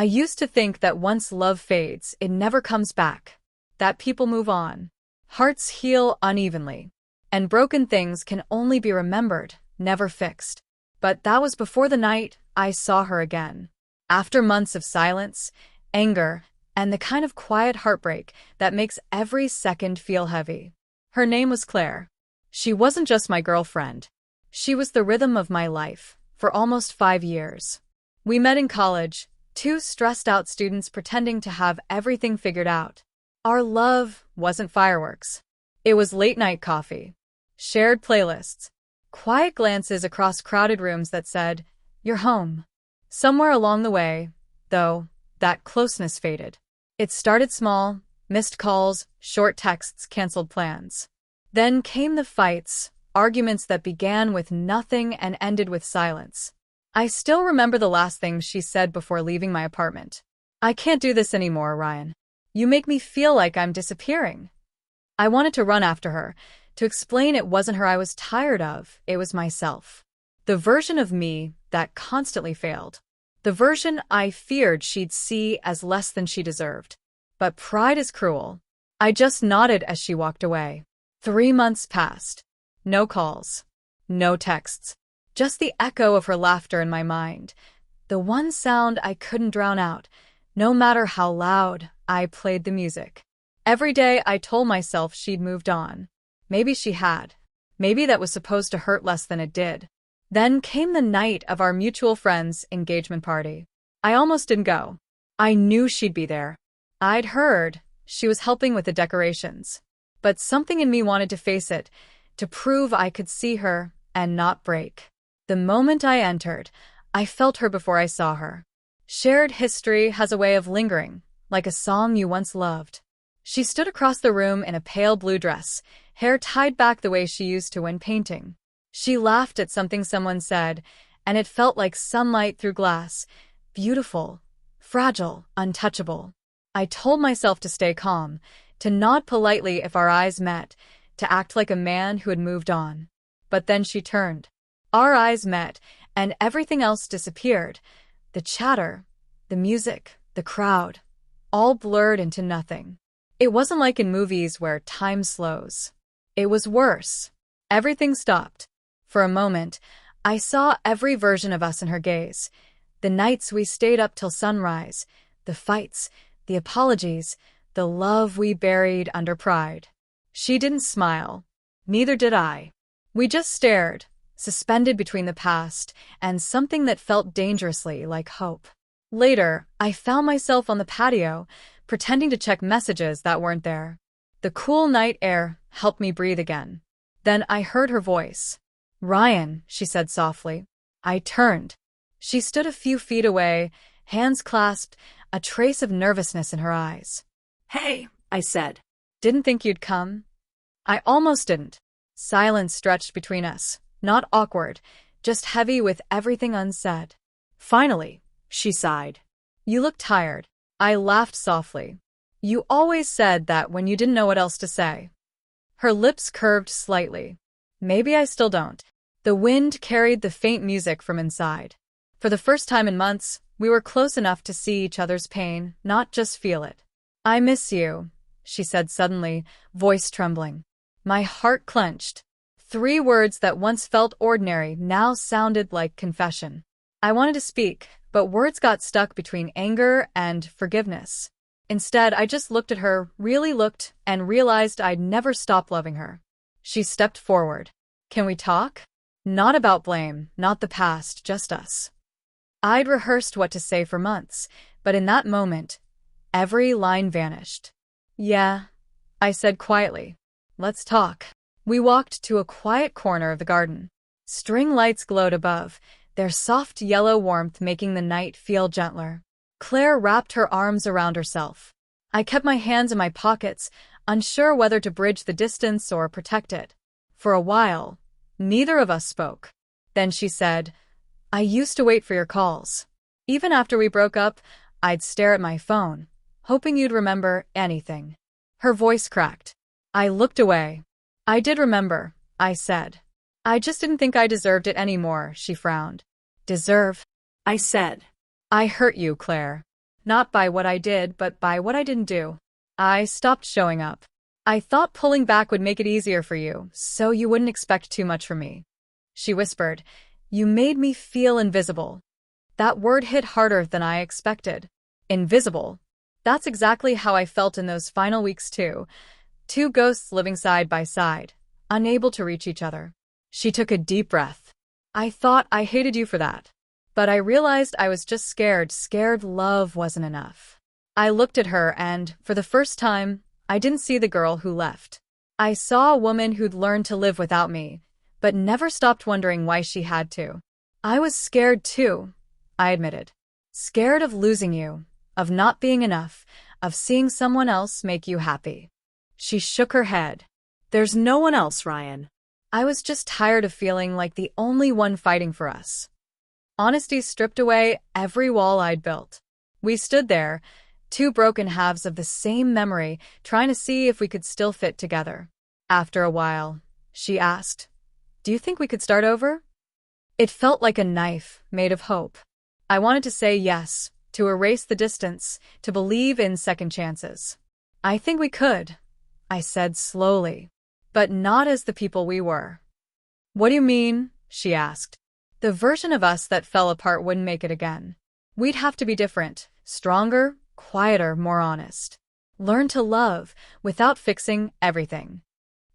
I used to think that once love fades, it never comes back. That people move on. Hearts heal unevenly. And broken things can only be remembered, never fixed. But that was before the night I saw her again. After months of silence, anger, and the kind of quiet heartbreak that makes every second feel heavy. Her name was Claire. She wasn't just my girlfriend. She was the rhythm of my life, for almost 5 years. We met in college, two stressed-out students pretending to have everything figured out. Our love wasn't fireworks. It was late-night coffee, shared playlists, quiet glances across crowded rooms that said, "You're home." Somewhere along the way, though, that closeness faded. It started small, missed calls, short texts, canceled plans. Then came the fights, arguments that began with nothing and ended with silence. I still remember the last thing she said before leaving my apartment. "I can't do this anymore, Ryan. You make me feel like I'm disappearing." I wanted to run after her, to explain it wasn't her I was tired of, it was myself. The version of me that constantly failed. The version I feared she'd see as less than she deserved. But pride is cruel. I just nodded as she walked away. 3 months passed. No calls. No texts. Just the echo of her laughter in my mind. The one sound I couldn't drown out, no matter how loud I played the music. Every day I told myself she'd moved on. Maybe she had. Maybe that was supposed to hurt less than it did. Then came the night of our mutual friend's engagement party. I almost didn't go. I knew she'd be there. I'd heard she was helping with the decorations. But something in me wanted to face it, to prove I could see her and not break. The moment I entered, I felt her before I saw her. Shared history has a way of lingering, like a song you once loved. She stood across the room in a pale blue dress, hair tied back the way she used to when painting. She laughed at something someone said, and it felt like sunlight through glass. Beautiful, fragile, untouchable. I told myself to stay calm, to nod politely if our eyes met, to act like a man who had moved on. But then she turned. Our eyes met, and everything else disappeared. The chatter, the music, the crowd, all blurred into nothing. It wasn't like in movies where time slows. It was worse. Everything stopped. For a moment, I saw every version of us in her gaze. The nights we stayed up till sunrise, the fights, the apologies, the love we buried under pride. She didn't smile. Neither did I. We just stared, suspended between the past and something that felt dangerously like hope. Later, I found myself on the patio, pretending to check messages that weren't there. The cool night air helped me breathe again. Then I heard her voice. "Ryan," she said softly. I turned. She stood a few feet away, hands clasped, a trace of nervousness in her eyes. "Hey," I said. "Didn't think you'd come." I almost didn't. Silence stretched between us, not awkward, just heavy with everything unsaid. Finally, she sighed. "You look tired." I laughed softly. "You always said that when you didn't know what else to say." Her lips curved slightly. Maybe I still don't. The wind carried the faint music from inside. For the first time in months, we were close enough to see each other's pain, not just feel it. "I miss you," she said suddenly, voice trembling. My heart clenched. 3 words that once felt ordinary now sounded like confession. I wanted to speak, but words got stuck between anger and forgiveness. Instead, I just looked at her, really looked, and realized I'd never stop loving her. She stepped forward. "Can we talk?" Not about blame, not the past, just us. I'd rehearsed what to say for months, but in that moment, every line vanished. "Yeah," I said quietly. "Let's talk." We walked to a quiet corner of the garden. String lights glowed above, their soft yellow warmth making the night feel gentler. Claire wrapped her arms around herself. I kept my hands in my pockets, unsure whether to bridge the distance or protect it. For a while, neither of us spoke. Then she said, "I used to wait for your calls. Even after we broke up, I'd stare at my phone, hoping you'd remember anything." Her voice cracked. I looked away. "I did remember," I said. "I just didn't think I deserved it anymore," she frowned. "Deserve?" I said. "I hurt you, Claire." Not by what I did, but by what I didn't do. I stopped showing up. I thought pulling back would make it easier for you, so you wouldn't expect too much from me. She whispered, "You made me feel invisible." That word hit harder than I expected. Invisible. That's exactly how I felt in those final weeks too. Two ghosts living side by side, unable to reach each other. She took a deep breath. "I thought I hated you for that. But I realized I was just scared love wasn't enough." I looked at her and, for the first time, I didn't see the girl who left. I saw a woman who'd learned to live without me, but never stopped wondering why she had to. I was scared too, I admitted. Scared of losing you, of not being enough, of seeing someone else make you happy. She shook her head. "There's no one else, Ryan." I was just tired of feeling like the only one fighting for us. Honesty stripped away every wall I'd built. We stood there, two broken halves of the same memory, trying to see if we could still fit together. After a while, she asked, "Do you think we could start over?" It felt like a knife made of hope. I wanted to say yes, to erase the distance, to believe in second chances. "I think we could," I said slowly, "but not as the people we were." "What do you mean?" she asked. "The version of us that fell apart wouldn't make it again. We'd have to be different, stronger, quieter, more honest. Learn to love without fixing everything."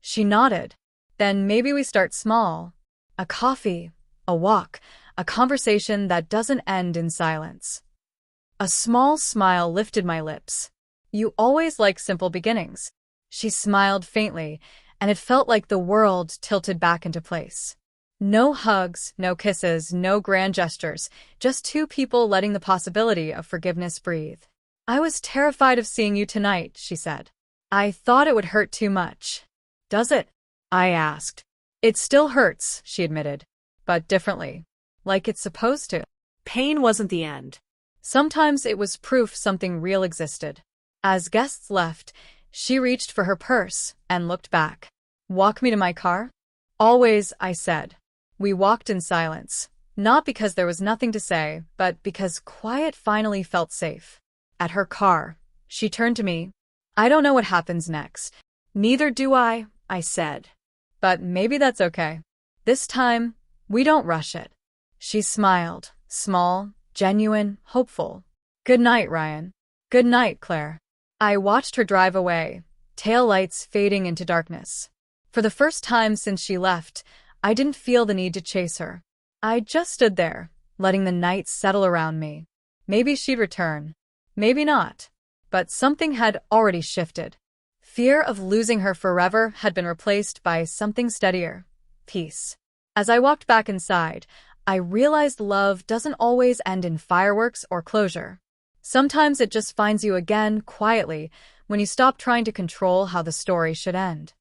She nodded. "Then maybe we start small. A coffee, a walk, a conversation that doesn't end in silence." A small smile lifted my lips. "You always like simple beginnings." She smiled faintly, and it felt like the world tilted back into place. No hugs, no kisses, no grand gestures, just two people letting the possibility of forgiveness breathe. "I was terrified of seeing you tonight," she said. "I thought it would hurt too much." "Does it?" I asked. "It still hurts," she admitted, "but differently. Like it's supposed to." Pain wasn't the end. Sometimes it was proof something real existed. As guests left, she reached for her purse and looked back. "Walk me to my car?" "Always," I said. We walked in silence, not because there was nothing to say, but because quiet finally felt safe. At her car, she turned to me. "I don't know what happens next." "Neither do I," I said. "But maybe that's okay. This time, we don't rush it." She smiled, small, genuine, hopeful. "Good night, Ryan." "Good night, Claire." I watched her drive away, tail lights fading into darkness. For the first time since she left, I didn't feel the need to chase her. I just stood there, letting the night settle around me. Maybe she'd return. Maybe not. But something had already shifted. Fear of losing her forever had been replaced by something steadier. Peace. As I walked back inside, I realized love doesn't always end in fireworks or closure. Sometimes it just finds you again quietly when you stop trying to control how the story should end.